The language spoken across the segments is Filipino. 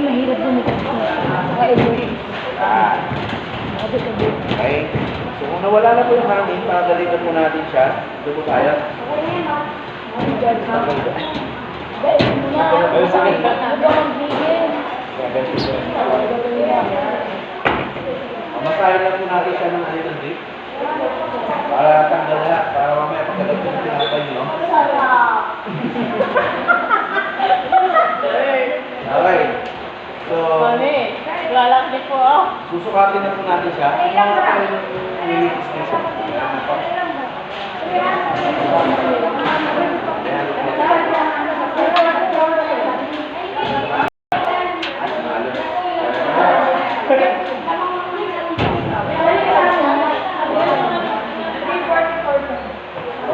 mahirap bumigay ko. Okay. So kung nawala na po yung hangin, pagalitan po natin siya. Doon po tayo. Masahin lang po natin siya ng little bit. Para tanggal na. Para mamaya pagkalag po yung pinapay nyo. Okay. So, lalaki po ako. susukatin na po natin siya. Kung mga pa yung nilipis na siya. Meron na po.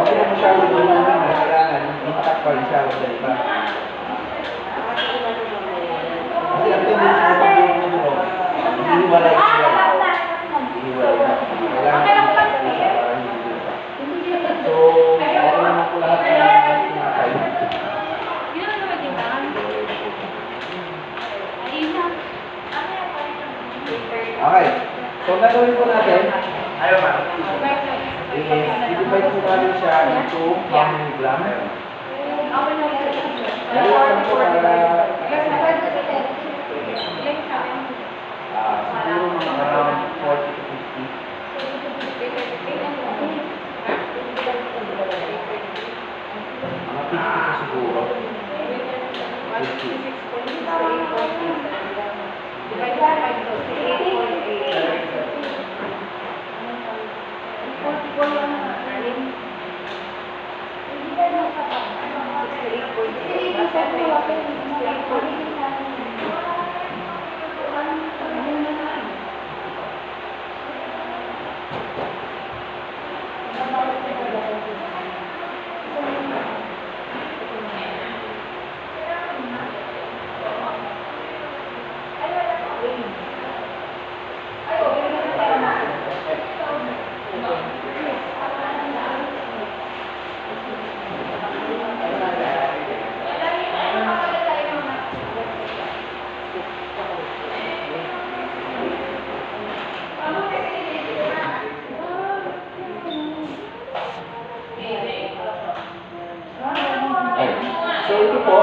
Okay na masyado doon naman. Kailangan, intact pa rin siya. Wag dali pa. Kasi ang tendency sa pag-iwag na doon, hiniwalay siya. Hiniwalay siya. Kailangan intact po siya para hindi doon pa. So, okay naman po lahat ng pinakay. Okay. So, gagawin po natin. Ayaw ba? I-divide po natin siya into how many gram. Dalawa lang po para siguro mga around 40 to 50. Mga 50 po siguro. 'Ito po.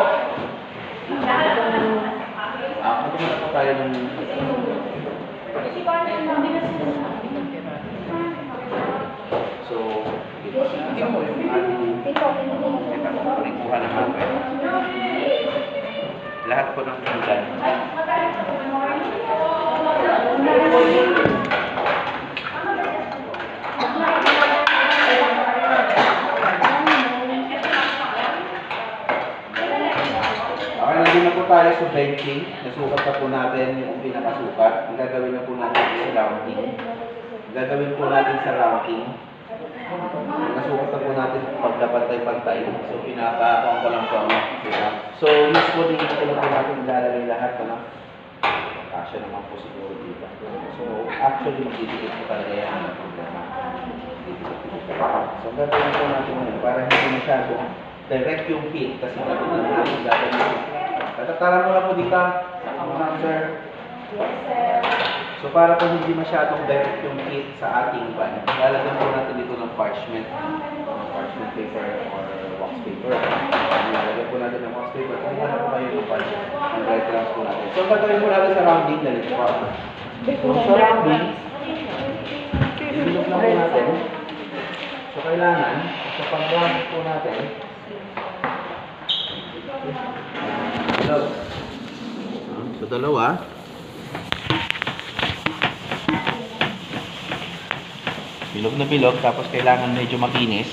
Magkano po tayo ng... So, hindi mo yung ating palikuhan ng hangin. Lahat po ng pinggan. Nandun na po tayo sa benching. Nasukat na po natin yung pinakasukat. Ang gagawin na po natin sa rounding. Ang gagawin po natin sa rounding. Nasukat na po natin pagdapantay-pantay. So, pinaka-akong ko lang po. So, usually, dito lang po natin ilalagay lahat. Kasya naman po siguro dito. So, actually, magdidikit po talaga yan. So, ang gagawin po natin ngayon para hindi masyado direct yung heat. Kasi natin ang gagawin. Tatataran mo na po dito, sir. Yes, sir. So para po hindi masyadong direct yung heat sa ating pan, lalagyan po natin dito ng parchment paper or wax paper. Lalagyan po natin ng wax paper. Kung ano po kayo ng parchment, ang breadcrumbs po natin. So gagawin po natin sa rounding, ganito po. So sa rounding, ilog lang po natin. So kailangan, sa pag-round po natin, so dalawa. Bilog na bilog, tapos kailangan medyo makinis.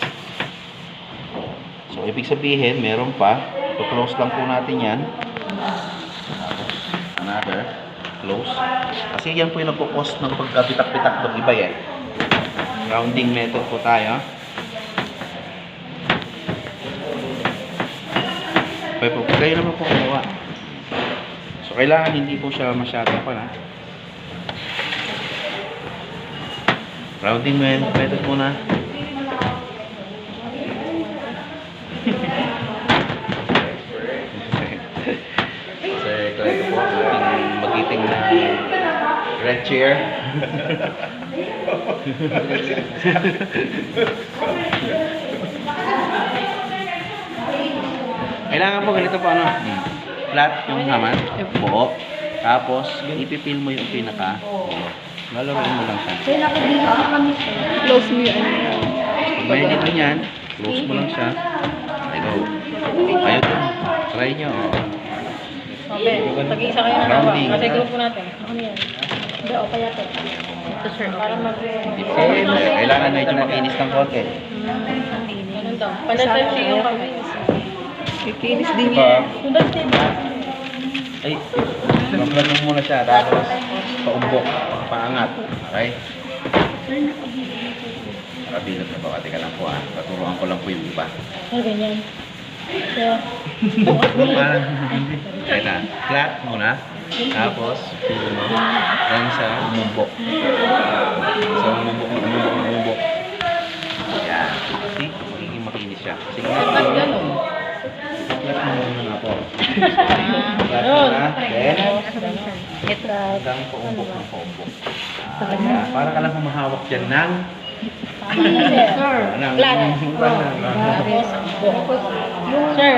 So ibig sabihin, meron pa. So close lang po natin yan. Another. Close. Kasi yan po yung nagpo-cost ng pagkapitak-pitak ng iba yan. Rounding method po tayo. Kayo naman po kumuha. So, kailangan hindi po siya masyadong pa na. Rounding method muna. So, ito po. ating red chair. Kailangan po ganito po ano, flat yung naman, buo. Tapos, ipipil mo yung pinaka. Lalaroin mo lang siya. Close mo yun. Pag may dito niyan, close mo lang siya. Ay, go. Ayun po. Try nyo. Okay, tag-isa kayo ng Rounding. Kasi grupo natin. Ako na yan. Hindi, o kaya to. Ito sir, para mag... Kailangan medyo makinis ng konti. Ganun daw. Panatan siya yung kami. Kikinis din Diba? yan. Sundan din. Ay, maglanong muna siya. Tapos, paumbok. Paangat. Okay? Nakabilog na ba? Teka lang po ah. Paturuan ko lang po yung iba. Ah, ganyan. So, Parang hindi. Kaya na. Flat muna. Tapos, pili mo. Lang siya. Umumbok. So, umumbok. Yan. See? Magiging makinis siya. Sige na. dapat gano'n. Flat mo muna nga po. Flat Ganun. muna. Then, Ito. hanggang paumbok ng paumbok. Ayan. Para ka lang humahawak dyan ng Sir. Flat. Tapos, Sir.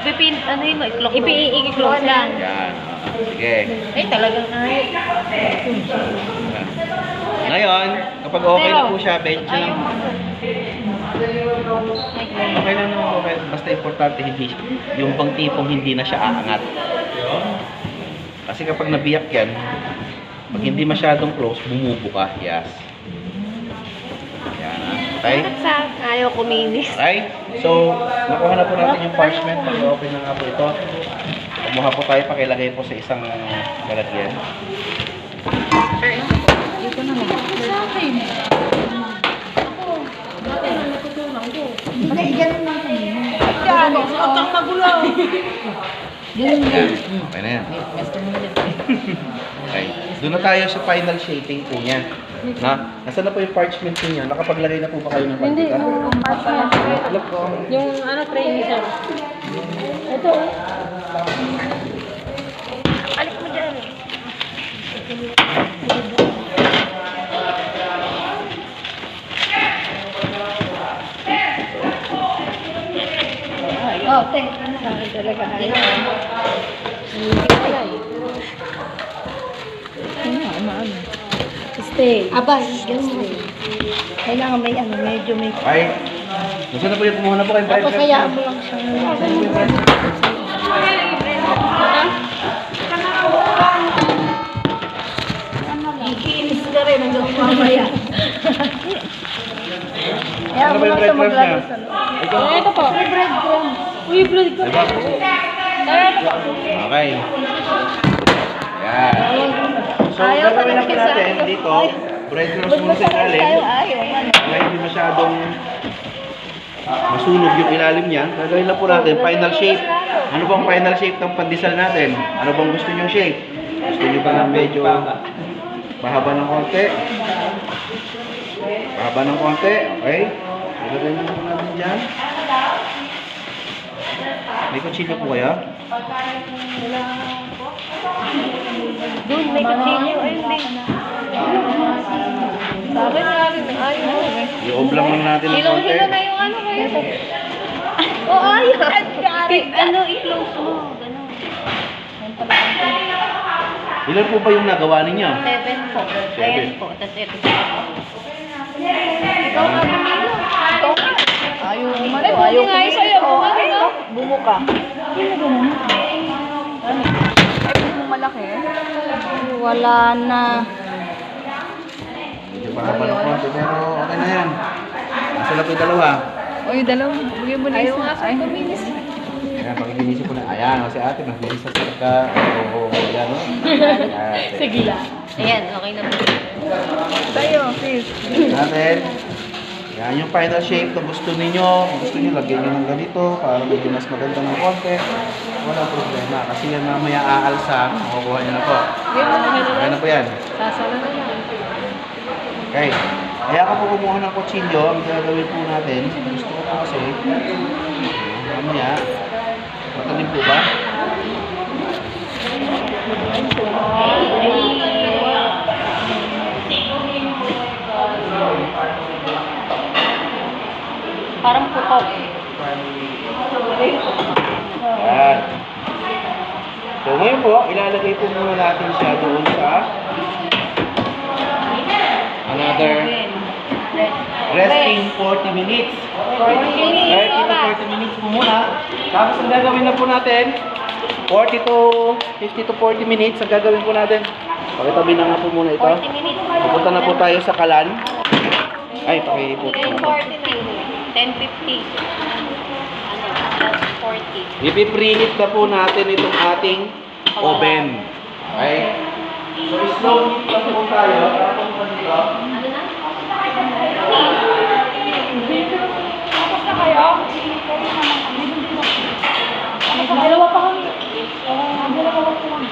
Pipin, ano yun mo, iklok mo. I-close lang. yan. Sige. Ay, talagang ayos. Ngayon, kapag okay na po siya, bench lang. Okay lang naman po. Basta importante hindi yung bang tipong hindi na siya aangat. Kasi kapag nabiyak yan, pag hindi masyadong close, bumubuka. Yes. Yan. Okay? Sa ayaw kuminis. Right? So, nakuha na po natin yung parchment. Pag-open na nga po ito. Kumuha po tayo, pakilagay po sa isang lalagyan. Dito na lang. Sa akin. Ako. Dati na natutunan ko. Bakit ganun lang kami? Yan. Huwag kang magulo. Yan. Okay na yan. Okay. Doon na tayo sa final shaping po niya. Na, nasaan na po yung parchment niya? Nakapaglagay na po ba kayo ng Hindi. pantika? Look po. Yung ano, tray ni sir. Ito. Alik mo dyan. Oh, thank you. Sa akin talaga. Hindi pala eh. Stay. Abay, Stay. Kailangan may ano, medyo may... Okay. Nasaan na po yung kumuha na po kayo? Tapos hayaan mo lang siya. Nasaan po yung bread? Ikiinis ka rin hanggang mamaya. Hayaan Ano mo ba yung lang siya bread crumbs niya? maglaro sa loob. Ito po. May breadcrumb. Uy, breadcrumb. Diba? Okay. Yan. So, Ayaw gagawin na po talaga sa natin akin. dito. Breadcrumbs muna sa ilalim. Ayaw, man. Kaya hindi masyadong masunog yung ilalim niya. Gagawin na po natin final shape. Ano bang final shape ng pandesal natin? Ano bang gusto niyong shape? Gusto niyo ba ng medyo mahaba ng konti? Mahaba ng konti, okay? Ilagay na po natin dyan. May kutsilyo po kaya? Doon, may kutsilyo. Ay, hindi. Sa akin nga rin, ayaw. I-oblang lang natin ng konti. Hilo-hilo na yung ano kayo. Oo, ayaw. Ano, i-close mo. Ganun. Ilan po ba yung nagawa ninyo? 7 po. Ayan po. Tapos ito. Ikaw nga bumilo. Ikaw nga. Ayaw naman. Ay, buti nga yung sa'yo. Ay, no? Bumuka. Ay, kung malaki. Wala na. Medyo mahaba ng konti, pero okay na yan. Nasa na po yung dalawa. O, yung dalawang. Bugyan mo na Ayaw isa. nga Ay, Ayan, pag-inisip ko na, ayan, si ate, nagbibis sa saka, o, yan, no? Sige lang. ayan, okay na po. Tayo, sis. Natin. Yan yung final shape na gusto ninyo. Kung gusto niyo, lagyan nyo ng ganito para medyo mas maganda ng konti. Wala problema. Kasi yan mamaya aalsa, makukuha nyo na po. Okay na po yan. Sasala na lang. Okay. Kaya ako po kumuha ng kutsilyo, ang gagawin po natin, gusto ko po kasi, mamaya, matalim po ba? So ngayon po, ilalagay po muna natin siya doon sa another resting 40 minutes. 30 to 40 minutes po muna. Tapos ang gagawin na po natin, 50 to 40 minutes ang gagawin po natin. Pakitabi na nga po muna ito. 40 minutes. Pupunta na po tayo sa kalan. Ay, pakipot. 10:40 na. 10:50. Ano? That's 40. Ipipreheat na po natin itong ating oven. Okay? So, slow heat lang po tayo. Para po dito. Tapos na kayo? Dalawa pa kami. Dalawa pa kami.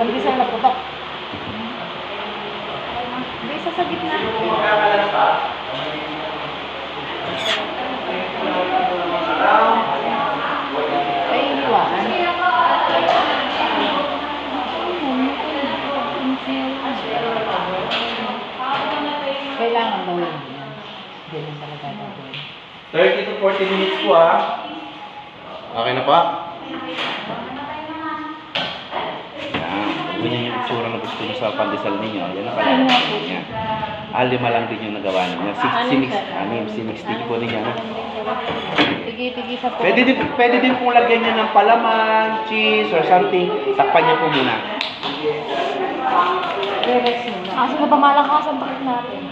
Pandesal na putok. Hindi, isa sa gitna. Ay, iniwaan. Kailangan gawin. Hindi lang talaga gawin. 30 to 40 minutes po Okay na pa? Ganyan yung itsura na gusto nyo sa pandesal ninyo. Yan ang kalala niya. Lima lang din yung nagawa niya. Sinix po ninyo. Tigi-tigi sa po. Pwede din pong lagyan niya ng palaman, cheese, or something. Takpan niyo po muna. Relax muna. Kaso na pamalakas ang bakit natin.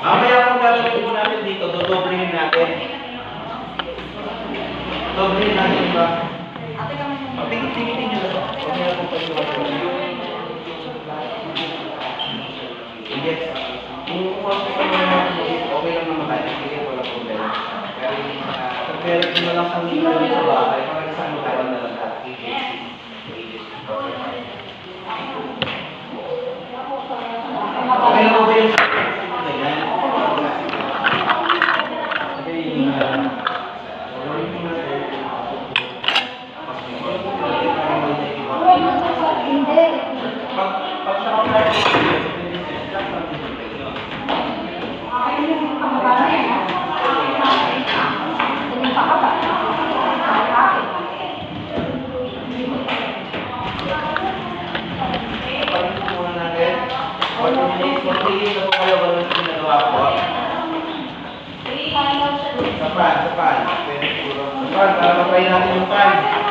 Mamaya kung gagawin po natin dito, dodoblihin natin. Doblihin natin ba? Tingin-tingin nyo na ito. Mamaya kung pag-iwan. Yes. Kung okay lang naman tayo, sige, wala problema. Pero kung na lang kung dito sa bahay, parang isang magawan na lang natin. Okay na ba yung Sapan, para makain natin yung pan.